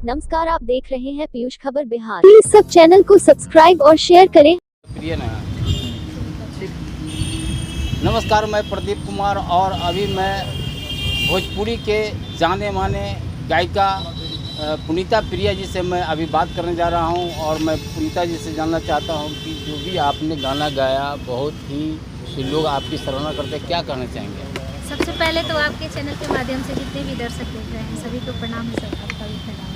नमस्कार, आप देख रहे हैं पीयूष खबर बिहार। प्लीज सब चैनल को सब्सक्राइब और शेयर करें। प्रिय ना नमस्कार, मैं प्रदीप कुमार और अभी मैं भोजपुरी के जाने माने गायिका पुनीता प्रिया जी से मैं अभी बात करने जा रहा हूं और मैं पुनीता जी से जानना चाहता हूं कि जो भी आपने गाना गाया बहुत ही लोग आपकी सराहना करते हैं, क्या कहना चाहेंगे? सबसे पहले तो आपके चैनल के माध्यम से जितने भी दर्शक देख रहे हैं सभी को प्रणाम है, सर आपका भी प्रणाम।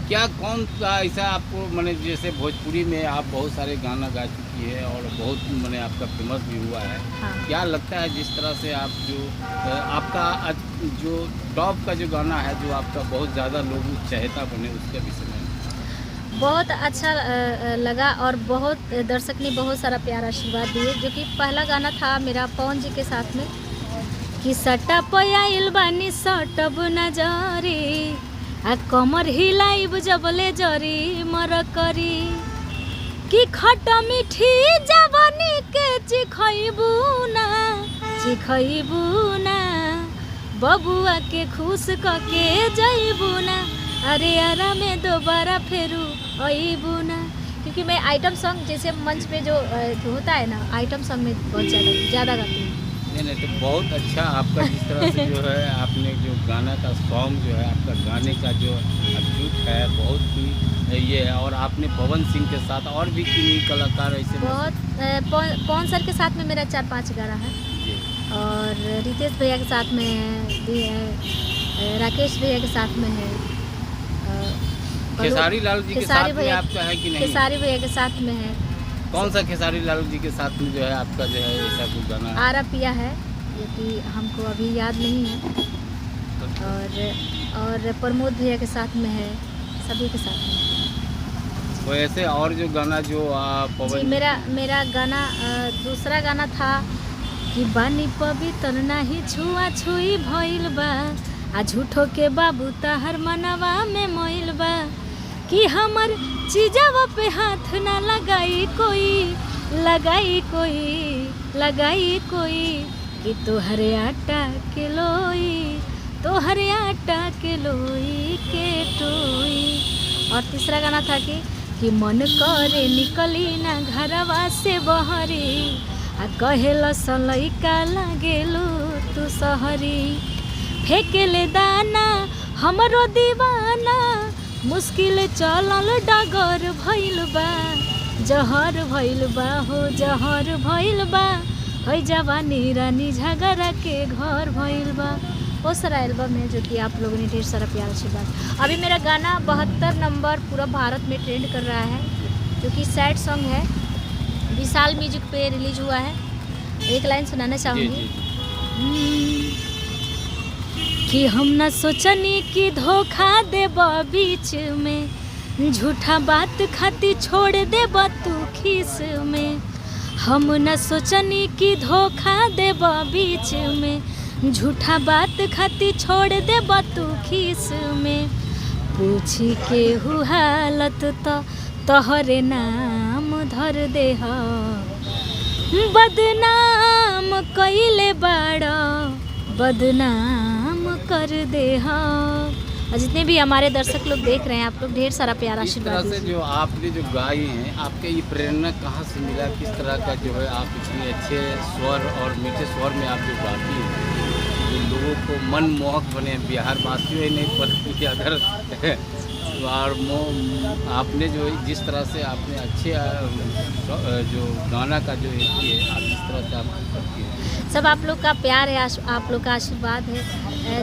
क्या कौन सा ऐसा आपको मैंने जैसे भोजपुरी में आप बहुत सारे गाना गा चुकी है और बहुत मैंने आपका फेमस भी हुआ है। हाँ। क्या लगता है जिस तरह से आप जो आपका जो टॉप का जो गाना है जो आपका बहुत ज़्यादा लोग चाहता बने उसके विषय में? बहुत अच्छा लगा और बहुत दर्शक ने बहुत सारा प्यार आशीर्वाद दिए। जो कि पहला गाना था मेरा पवन जी के साथ में कि सटा पयाइल बानी सटब नजरी आ कमर हिलाइब जबले जरी मर करी कि खटा मीठी जवानी के चिखइबू ना बबुआ के खुश कके जइबू ना अरे आरा में दोबारा फेरू अइबू ना। क्योंकि मैं आइटम सॉन्ग जैसे मंच पे जो होता है ना, आइटम सॉन्ग में बहुत ज़्यादा गाती हूँ। नहीं तो बहुत अच्छा आपका जिस तरह से जो है आपने जो गाना का सॉन्ग जो है आपका गाने का जो अद्भुत है बहुत ही ये है। और आपने पवन सिंह के साथ और भी किन्हीं कलाकार ऐसे बहुत पवन सर के साथ में मेरा 4-5 गाना है और रितेश भैया के साथ में है, राकेश भैया के साथ में है, खेसारी लाल जी के साथ में आपका है कि नहीं? खेसारी भैया के साथ में है। कौन सा खेसारी लाल जी के साथ में जो है आपका जो है ऐसा कोई गाना? आरा पिया है जो कि हमको अभी याद नहीं है और प्रमोद भैया के साथ में है, सभी के साथ में। वो ऐसे और जो गाना जो पवन जी मेरा गाना दूसरा गाना था कि बानी पवित्र नाही छुआ छुई भइल बा आ झूठो के बाबू तहर मनवा में मोइल बा कि हमर चीजवा पे हाथ ना लगाई कोई कि तोहरे आटा के लोई के टोई। और तीसरा गाना था कि मन करे निकली ना घरवा से बहरी आ कहेला सलैका लागेलू तू सहरी फेंकेले दाना हमरो दीवाना मुश्किल चलल डगर भइल बा जहर भइल बा है जवानी रानी झगड़ा के घर भइल बा। बहुत सारा एल्बम है जो कि आप लोगों ने ढेर सारा प्यार आशीर्वाद। अभी मेरा गाना 72 नंबर पूरा भारत में ट्रेंड कर रहा है जो कि सैड सॉन्ग है, विशाल म्यूजिक पे रिलीज हुआ है। एक लाइन सुनाना चाहूँगी कि हम न सोचनी कि धोखा देब बीच में झूठा बात खाती छोड़ देब तू खीस में। हम न सोचनी कि धोखा देब बीच में झूठा बात खाती छोड़ देब तू खीस में। पूछी के हु हालत तो तोहरे नाम धर दे बदनाम कइले बाड़ा बदनाम कर दे और जितने भी हमारे दर्शक लोग देख रहे हैं आप लोग ढेर सारा प्यार आशीर्वाद से जो आपने जो गाई हैं आपके ये प्रेरणा कहाँ से मिला? किस तरह का जो है आप इतने अच्छे स्वर और मीठे स्वर में आप जो गाती हैं जो लोगों को मन मोहक बने, बिहार वासियों ही नहीं पर अदर और आपने जो जिस तरह से आपने अच्छे जो गाना का जो है आप जिस तरह से आप करती हैं, सब आप लोग का प्यार है, आप लोग का आशीर्वाद है।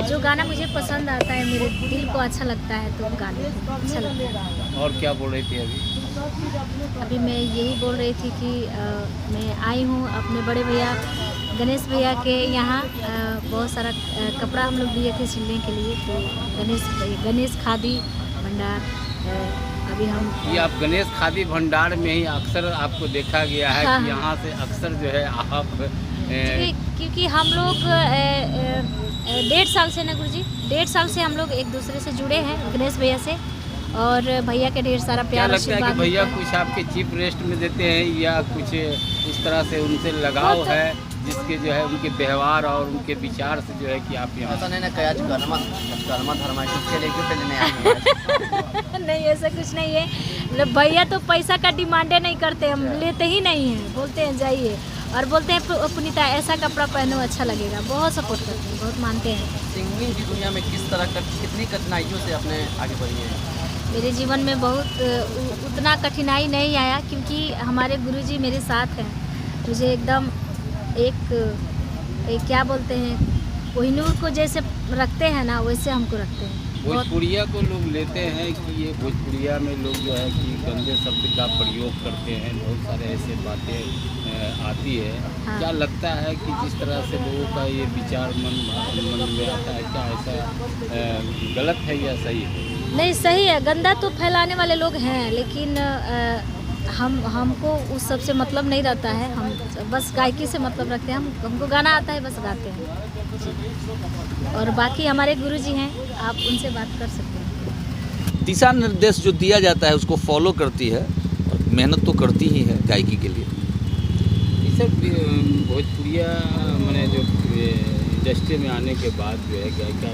जो गाना मुझे पसंद आता है, मेरे दिल को अच्छा लगता है तो गाने अच्छा लगता है। और क्या बोल रही थी अभी मैं यही बोल रही थी कि मैं आई हूँ अपने बड़े भैया गणेश भैया के यहाँ। बहुत सारा कपड़ा हम लोग दिए थे सिलने के लिए, तो गणेश खादी भंडार अभी हम ये आप गणेश खादी भंडार में ही अक्सर आपको देखा गया है। हाँ, कि यहाँ से अक्सर जो है आप क्योंकि हम लोग 1.5 साल से ना गुरुजी 1.5 साल से हम लोग एक दूसरे से जुड़े हैं गणेश भैया से और भैया के ढेर सारा प्यार आशीर्वाद। भैया कुछ आपके चीफ रेस्ट में देते हैं या कुछ इस तरह से उनसे लगाव है जिस उनके जो है उनके व्यवहार और उनके विचार से जो है कि आप यहाँ ऐसा नहीं ना कया कर्मा धर्मा के लिए क्यों लेने आए नहीं, ऐसा कुछ नहीं है। मतलब भैया तो पैसा का डिमांडे नहीं करते, हम लेते ही नहीं हैं, बोलते हैं जाइए और बोलते हैं पुनीता ऐसा कपड़ा पहनो अच्छा लगेगा। बहुत सपोर्ट करते हैं, बहुत मानते हैं। सिंगिंग की दुनिया में किस तरह का कितनी कठिनाइयों से अपने आगे बढ़ी है? मेरे जीवन में बहुत उतना कठिनाई नहीं आया, क्योंकि हमारे गुरुजी मेरे साथ हैं। मुझे एकदम एक क्या बोलते हैं, कोहिनूर को जैसे रखते हैं ना, वैसे हमको रखते हैं। भोजपुरिया को लोग लेते हैं कि ये भोजपुरिया में लोग जो है कि गंदे शब्द का प्रयोग करते हैं, बहुत सारे ऐसे बातें आती है। हाँ। क्या लगता है कि जिस तरह से लोगों का ये विचार मन में आता है, क्या ऐसा गलत है या सही है? नहीं, सही है। गंदा तो फैलाने वाले लोग हैं, लेकिन हमको उस सब से मतलब नहीं रहता है। हम बस गायकी से मतलब रखते हैं। हमको गाना आता है, बस गाते हैं। और बाकी हमारे गुरुजी हैं, आप उनसे बात कर सकते हैं। दिशा निर्देश जो दिया जाता है उसको फॉलो करती है और मेहनत तो करती ही है गायकी के लिए। सर भोजपुरिया मैंने जो इंडस्ट्री में आने के बाद जो है गायिका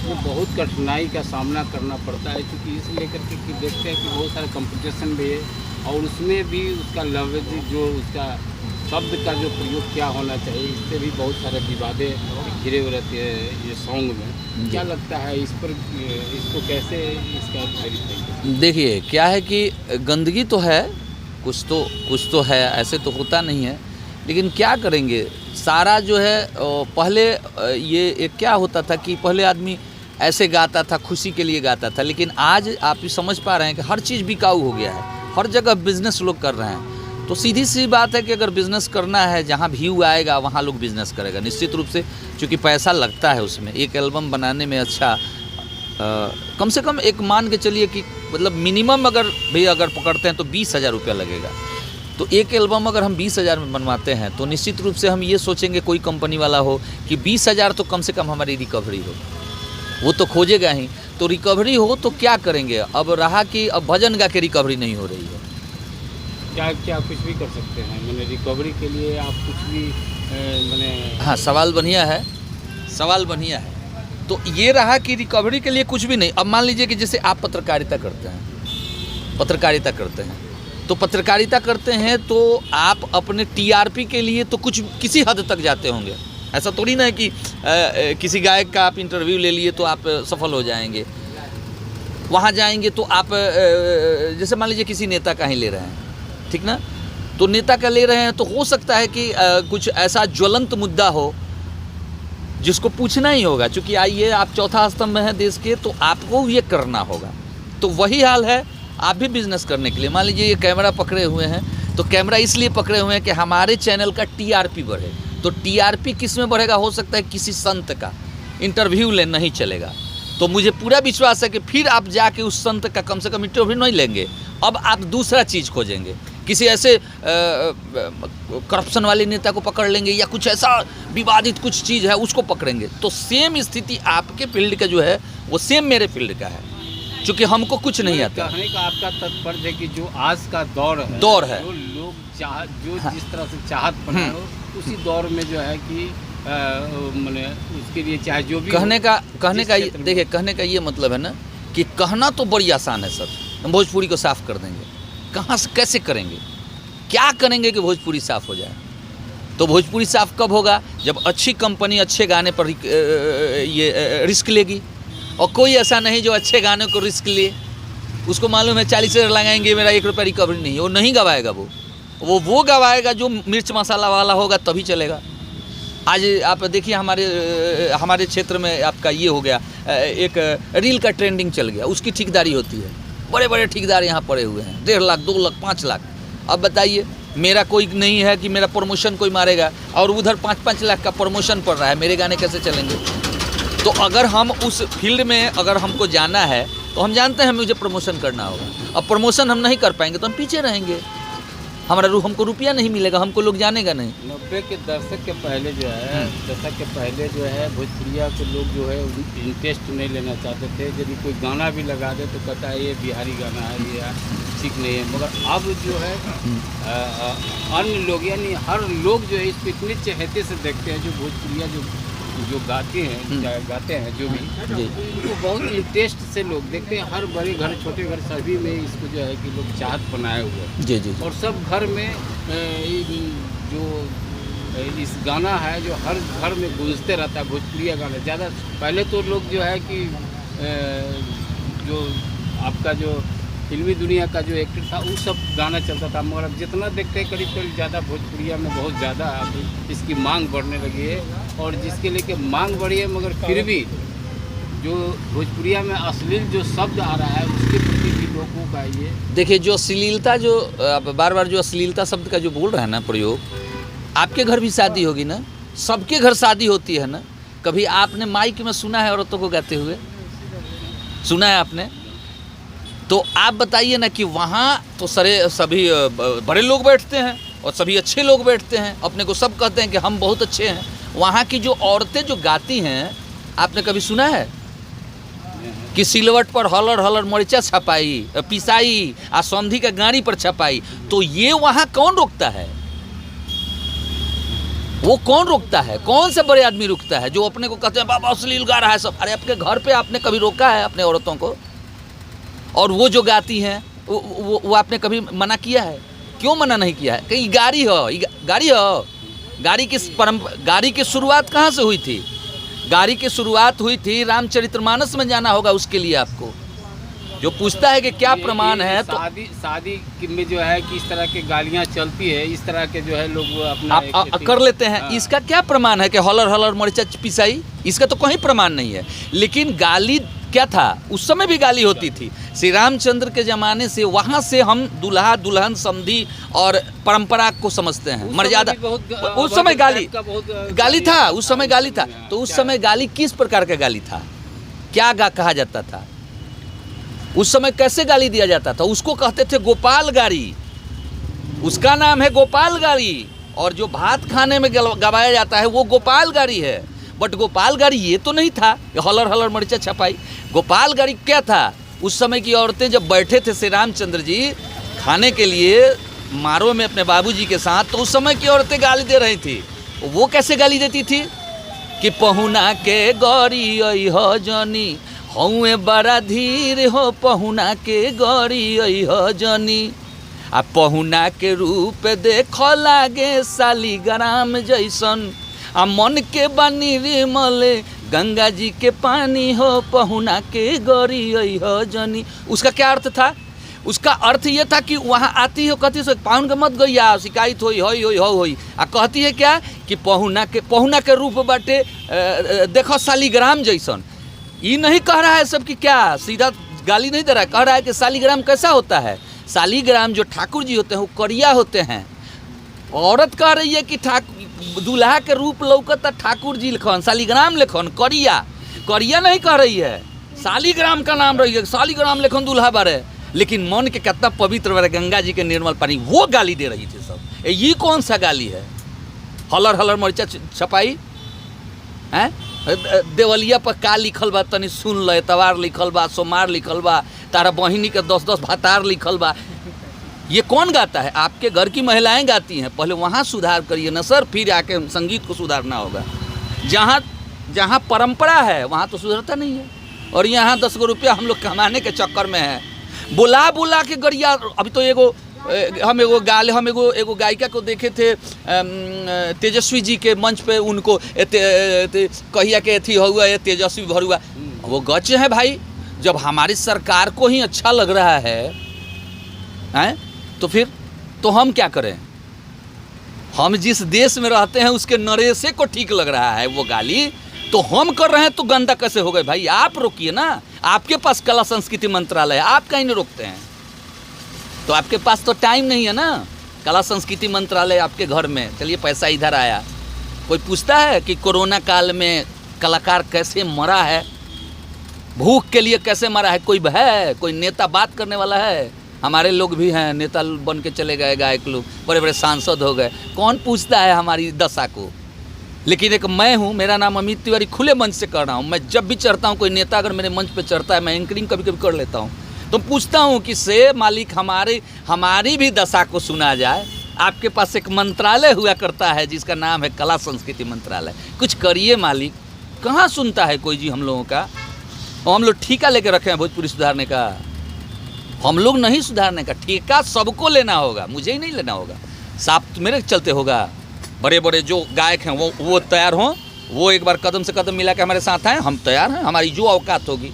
वो बहुत कठिनाई का सामना करना पड़ता है, क्योंकि इस लेकर के कि देखते हैं कि बहुत सारे कंपटीशन भी है और उसमें भी उसका लफ्ज़ जो उसका शब्द का जो प्रयोग क्या होना चाहिए, इससे भी बहुत सारे विवादें घिरे हुए रहते हैं ये सॉन्ग में। क्या लगता है इस पर, इसको कैसे इसका खरीद? देखिए क्या है कि गंदगी तो है, कुछ तो है, ऐसे तो होता नहीं है, लेकिन क्या करेंगे। सारा जो है पहले ये एक क्या होता था कि पहले आदमी ऐसे गाता था, खुशी के लिए गाता था, लेकिन आज आप ये समझ पा रहे हैं कि हर चीज़ बिकाऊ हो गया है, हर जगह बिजनेस लोग कर रहे हैं। तो सीधी सी बात है कि अगर बिज़नेस करना है, जहाँ व्यू आएगा वहाँ लोग बिज़नेस करेगा निश्चित रूप से, क्योंकि पैसा लगता है उसमें। एक एल्बम बनाने में अच्छा कम से कम एक मान के चलिए कि मतलब मिनिमम अगर पकड़ते हैं तो 20,000 रुपया लगेगा। तो एक एल्बम अगर हम 20,000 में बनवाते हैं तो निश्चित रूप से हम ये सोचेंगे, कोई कंपनी वाला हो कि 20,000 तो कम से कम हमारी रिकवरी हो, वो तो खोजेगा ही। तो रिकवरी हो तो क्या करेंगे। अब रहा कि अब भजन गा के रिकवरी नहीं हो रही है, क्या कुछ भी कर सकते हैं मैंने रिकवरी के लिए, आप कुछ भी मैंने। हाँ, सवाल बढ़िया है। तो ये रहा कि रिकवरी के लिए कुछ भी नहीं। अब मान लीजिए कि जैसे आप पत्रकारिता करते हैं तो पत्रकारिता करते हैं तो आप अपने टीआरपी के लिए तो कुछ किसी हद तक जाते होंगे। ऐसा थोड़ी ना है कि किसी गायक का आप इंटरव्यू ले लिए तो आप सफल हो जाएंगे। वहाँ जाएंगे तो आप जैसे मान लीजिए किसी नेता का ही ले रहे हैं, ठीक ना, तो नेता का ले रहे हैं तो हो सकता है कि कुछ ऐसा ज्वलंत मुद्दा हो जिसको पूछना ही होगा। चूँकि आइए आप चौथा स्तंभ में हैं देश के, तो आपको ये करना होगा। तो वही हाल है आप भी बिजनेस करने के लिए। मान लीजिए ये कैमरा पकड़े हुए हैं, तो कैमरा इसलिए पकड़े हुए हैं कि हमारे चैनल का टीआरपी बढ़े। तो टीआरपी किस में बढ़ेगा, हो सकता है किसी संत का इंटरव्यू ले नहीं चलेगा। तो मुझे पूरा विश्वास है कि फिर आप जाके उस संत का कम से कम इंटरव्यू नहीं लेंगे, अब आप दूसरा चीज़ खोजेंगे, किसी ऐसे करप्शन वाले नेता को पकड़ लेंगे या कुछ ऐसा विवादित कुछ चीज़ है उसको पकड़ेंगे। तो सेम स्थिति आपके फील्ड का जो है वो सेम मेरे फील्ड का है, क्योंकि हमको कुछ नहीं आता। कहने का आपका तात्पर्य है कि जो आज का दौर है जो लोग जिस तरह से चाहत बना हो उसी दौर में जो है कि मैंने उसके लिए चाहे जो भी कहने का ये मतलब है ना कि कहना तो बड़ी आसान है सर, हम भोजपुरी को साफ़ कर देंगे। कहाँ से कैसे करेंगे, क्या करेंगे कि भोजपुरी साफ़ हो जाए। तो भोजपुरी साफ़ कब होगा, जब अच्छी कंपनी अच्छे गाने पर ये रिस्क लेगी। और कोई ऐसा नहीं जो अच्छे गाने को रिस्क ले, उसको मालूम है 40,000 लगाएंगे मेरा 1 रुपया रिकवरी नहीं, वो नहीं गवाएगा। वो गवाएगा जो मिर्च मसाला वाला होगा तभी चलेगा। आज आप देखिए हमारे क्षेत्र में आपका ये हो गया, एक रील का ट्रेंडिंग चल गया, उसकी ठेकेदारी होती है। बड़े बड़े ठेकेदार यहाँ पड़े हुए हैं, 1.5 लाख 2 लाख 5 लाख। अब बताइए मेरा कोई नहीं है कि मेरा प्रमोशन कोई मारेगा, और उधर 5-5 लाख का प्रमोशन पड़ रहा है, मेरे गाने कैसे चलेंगे। तो अगर हम उस फील्ड में अगर हमको जाना है तो हम जानते हैं मुझे प्रमोशन करना होगा। अब प्रमोशन हम नहीं कर पाएंगे तो हम पीछे रहेंगे, हमको रुपया नहीं मिलेगा, हमको लोग जानेगा नहीं। 90 के दशक के पहले जो है भोजपुरिया के लोग जो है इंटरेस्ट नहीं लेना चाहते थे। यदि कोई गाना भी लगा दे तो कहता है ये बिहारी गाना है, ये ठीक नहीं है। मगर अब जो है अन्य लोग यानी हर लोग जो है इसको इतने चहेते से देखते हैं जो भोजपुरिया जो गाते हैं जो भी इनको बहुत इंटरेस्ट से लोग देखते हैं। हर बड़े घर छोटे घर सभी में इसको जो है कि लोग चाहत बनाए हुए हैं। जी। और सब घर में जो इस गाना है जो हर घर में गूंजते रहता है भोजपुरिया गाना। ज़्यादा पहले तो लोग जो है कि जो आपका जो फिल्मी दुनिया का जो एक्टर था वो सब गाना चलता था, मगर अब जितना देखते हैं करीब ज़्यादा भोजपुरिया में बहुत ज़्यादा अब इसकी मांग बढ़ने लगी है। और जिसके लेके मांग बढ़ी है, मगर फिर भी जो भोजपुरिया में अश्लील जो शब्द आ रहा है उसके प्रति भी लोगों का ये देखिए, जो अश्लीलता जो आप बार बार जो अश्लीलता शब्द का जो बोल रहे हैं ना प्रयोग, आपके घर भी शादी होगी ना, सबके घर शादी होती है ना। कभी आपने माइक में सुना है औरतों को गाते हुए? सुना है आपने? तो आप बताइए ना कि वहाँ तो सभी बड़े लोग बैठते हैं और सभी अच्छे लोग बैठते हैं, अपने को सब कहते हैं कि हम बहुत अच्छे हैं। वहाँ की जो औरतें जो गाती हैं, आपने कभी सुना है कि सिलवट पर हलर हलर मरिचा छपाई पिसाई आ सौंधी का गाड़ी पर छपाई? तो ये वहाँ कौन रोकता है? वो कौन रोकता है? कौन से बड़े आदमी रोकता है जो अपने को कहते हैं बाबा अश्लील गा रहा है सब? अरे आपके घर पे आपने कभी रोका है अपने औरतों को? और वो जो गाती हैं वो आपने कभी मना किया है? क्यों मना नहीं किया है? कहीं गाड़ी हो गाड़ी की शुरुआत कहाँ से हुई थी? गाड़ी की शुरुआत हुई थी रामचरितमानस में जाना होगा उसके लिए आपको। जो पूछता है कि क्या प्रमाण है, तो शादी में जो है कि इस तरह के गालियाँ चलती है, इस तरह के जो है लोग अपना आप कर लेते हैं। हाँ। इसका क्या प्रमाण है कि हलर हलर मरिचा पिसाई? इसका तो कोई प्रमाण नहीं है। लेकिन गाली क्या था? उस समय भी गाली होती थी। श्री रामचंद्र के ज़माने से वहाँ से हम दूल्हा दुल्हन समधी और परंपरा को समझते हैं, मर्यादा। उस समय गाली था, उस समय गाली था। तो उस समय गाली किस प्रकार का गाली था? क्या कहा जाता था? उस समय कैसे गाली दिया जाता था? उसको कहते थे गोपाल गाड़ी, उसका नाम है गोपाल गाड़ी। और जो भात खाने में गवाया जाता है वो गोपाल गाड़ी है। बट गोपाल गाड़ी ये तो नहीं था हलर हलर मरिचा छपाई। गोपाल गाड़ी क्या था? उस समय की औरतें जब बैठे थे श्री रामचंद्र जी खाने के लिए मारो में अपने बाबूजी के साथ, तो उस समय की औरतें गाली दे रही थी। वो कैसे गाली देती थी कि पहुना के गौरी आई हो जनी हौए बड़ा धीर हो, पहुना के गौरी आई हो जनी आ पहुना के रूप देखो लागे सालीग्राम जैसन आ मन के बानी रे मले गंगा जी के पानी हो, पहुना के गौरी आई हो जनी। उसका क्या अर्थ था? उसका अर्थ ये था कि वहाँ आती है, कहती है पाहुन के मत गई आ शिकायत होई आ कहती है क्या कि पहुना के रूप बाटे देखो सालीग्राम जैसन। ये नहीं कह रहा है सब कि क्या सीधा गाली नहीं दे रहा है, कह रहा है कि सालीग्राम कैसा होता है। सालीग्राम जो ठाकुर जी होते हैं वो करिया होते हैं। औरत कह रही है कि दूल्हा के रूप लौकता ठाकुर जी लिखन, सालीग्राम लिखन, करिया नहीं कह रही है, सालीग्राम का नाम रही है, सालीग्राम लिखन दूल्हा बारे। लेकिन मन के कितना पवित्र बारे गंगा जी के निर्मल पानी, वो गाली दे रही थी सब। ये कौन सा गाली है? हलर हलर मरिचा छपाई हैं? देवलिया पर का लिखल बा तनी सुन ल, एतवार लिखल बा, सोमार लिखल बा, तारा बहिनी के 10-10 भातार लिखल बा। ये कौन गाता है? आपके घर की महिलाएं गाती हैं। पहले वहाँ सुधार करिए ना सर, फिर आके संगीत को सुधारना होगा। जहाँ परंपरा है वहाँ तो सुधरता नहीं है। और यहाँ 10 रुपया हम लोग कमाने के चक्कर में है, बुला के गरिया। अभी तो हम एगो गायिका को देखे थे तेजस्वी जी के मंच पे, उनको कहिया के थी हुआ ये तेजस्वी भरुआ, वो गच है भाई। जब हमारी सरकार को ही अच्छा लग रहा है तो फिर तो हम क्या करें? हम जिस देश में रहते हैं उसके नरेशे को ठीक लग रहा है वो गाली, तो हम कर रहे हैं तो गंदा कैसे हो गए भाई? आप रोकिए ना, आपके पास कला संस्कृति मंत्रालय है, आप कहीं नहीं रोकते हैं। तो आपके पास तो टाइम नहीं है ना, कला संस्कृति मंत्रालय आपके घर में। चलिए पैसा इधर आया, कोई पूछता है कि कोरोना काल में कलाकार कैसे मरा है, भूख के लिए कैसे मरा है? कोई है? कोई नेता बात करने वाला है? हमारे लोग भी हैं, नेता बन के चले गए, गायक लोग बड़े बड़े सांसद हो गए, कौन पूछता है हमारी दशा को। लेकिन एक मैं हूँ, मेरा नाम अमित तिवारी, खुले मंच से कर रहा हूँ। मैं जब भी चढ़ता हूँ, कोई नेता अगर मेरे मंच पे चढ़ता है, मैं एंकरिंग कभी कभी कर लेता हूँ, तो पूछता हूँ कि से मालिक हमारी भी दशा को सुना जाए। आपके पास एक मंत्रालय हुआ करता है जिसका नाम है कला संस्कृति मंत्रालय, कुछ करिए मालिक। कहाँ सुनता है कोई जी हम लोगों का। और हम लोग ठेका लेके रखे हैं भोजपुरी सुधारने का। हम लोग नहीं सुधारने का, ठेका सबको लेना होगा, मुझे ही नहीं लेना होगा। साफ मेरे चलते होगा। बड़े बड़े जो गायक हैं वो तैयार हों, वो एक बार कदम से कदम मिला के हमारे साथ आए, हम तैयार हैं। हमारी जो औकात होगी,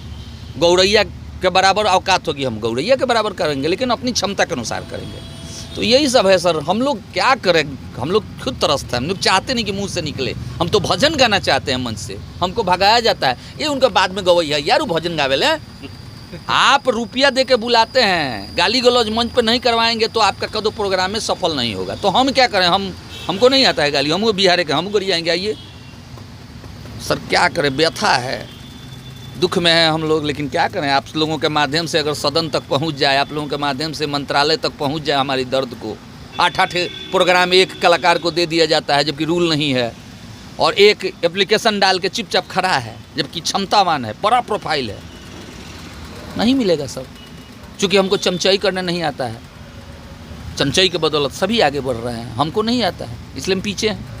गौरैया के बराबर औकात होगी, हम गौरैया के बराबर करेंगे, लेकिन अपनी क्षमता के अनुसार करेंगे। तो यही सब है सर। हम लोग क्या करें, हम लोग खुद तरसते हैं। हम लोग चाहते नहीं कि मुंह से निकले। हम तो भजन गाना चाहते हैं मंच से, हमको भगाया जाता है। ये उनका बाद में गवैया यार वो भजन गावेले। आप रुपया दे के बुलाते हैं, गाली गलौज मंच पर नहीं करवाएंगे तो आपका कदो प्रोग्राम में सफल नहीं होगा। तो हम क्या करें, हमको नहीं आता है गाली, हम बिहार के, हम गरियाएंगे। आइए सर, क्या करें, व्यथा है, दुख में है हम लोग। लेकिन क्या करें, आप लोगों के माध्यम से अगर सदन तक पहुंच जाए, आप लोगों के माध्यम से मंत्रालय तक पहुंच जाए हमारी दर्द को। 8-8 प्रोग्राम एक कलाकार को दे दिया जाता है जबकि रूल नहीं है, और एक एप्लीकेशन डाल के चुपचाप खड़ा है जबकि क्षमतावान है, बड़ा प्रोफाइल है। नहीं मिलेगा सर, चूँकि हमको चमचाई करने नहीं आता है। चमचाई के बदौलत सभी आगे बढ़ रहे हैं, हमको नहीं आता है, इसलिए हम पीछे हैं।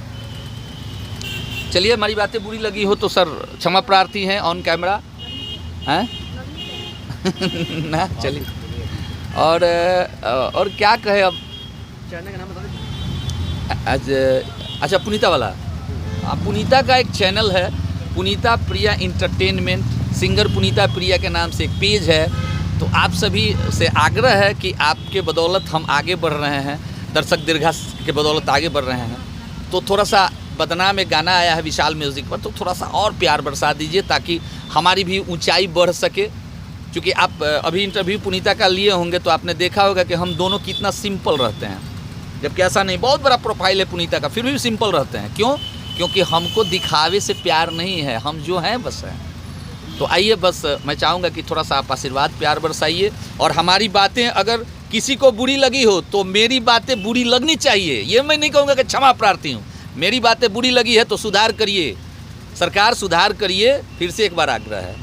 चलिए, हमारी बातें बुरी लगी हो तो सर क्षमा प्रार्थी हैं ऑन कैमरा, हैं ना। चलिए, और क्या कहे अब। चैनल का नाम बता आज अच्छा, पुनीता वाला, पुनीता का एक चैनल है, पुनीता प्रिया इंटरटेनमेंट, सिंगर पुनीता प्रिया के नाम से एक पेज है। तो आप सभी से आग्रह है कि आपके बदौलत हम आगे बढ़ रहे हैं, दर्शक दीर्घा के बदौलत आगे बढ़ रहे हैं। तो थोड़ा सा बदनाम एक गाना आया है विशाल म्यूज़िक पर, तो थोड़ा सा और प्यार बरसा दीजिए ताकि हमारी भी ऊंचाई बढ़ सके। क्योंकि आप अभी इंटरव्यू पुनीता का लिए होंगे तो आपने देखा होगा कि हम दोनों कितना सिंपल रहते हैं, जबकि ऐसा नहीं। बहुत बड़ा प्रोफाइल है पुनीता का, फिर भी सिंपल रहते हैं। क्यों? क्योंकि हमको दिखावे से प्यार नहीं है, हम जो हैं बस हैं। तो आइए, बस मैं चाहूँगा कि थोड़ा सा आप आशीर्वाद प्यार बरसाइए। और हमारी बातें अगर किसी को बुरी लगी हो तो मेरी बातें बुरी लगनी चाहिए, ये मैं नहीं कहूँगा कि क्षमा प्रार्थी हूँ। मेरी बातें बुरी लगी है तो सुधार करिए, सरकार सुधार करिए। फिर से एक बार आग्रह है।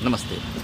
नमस्ते।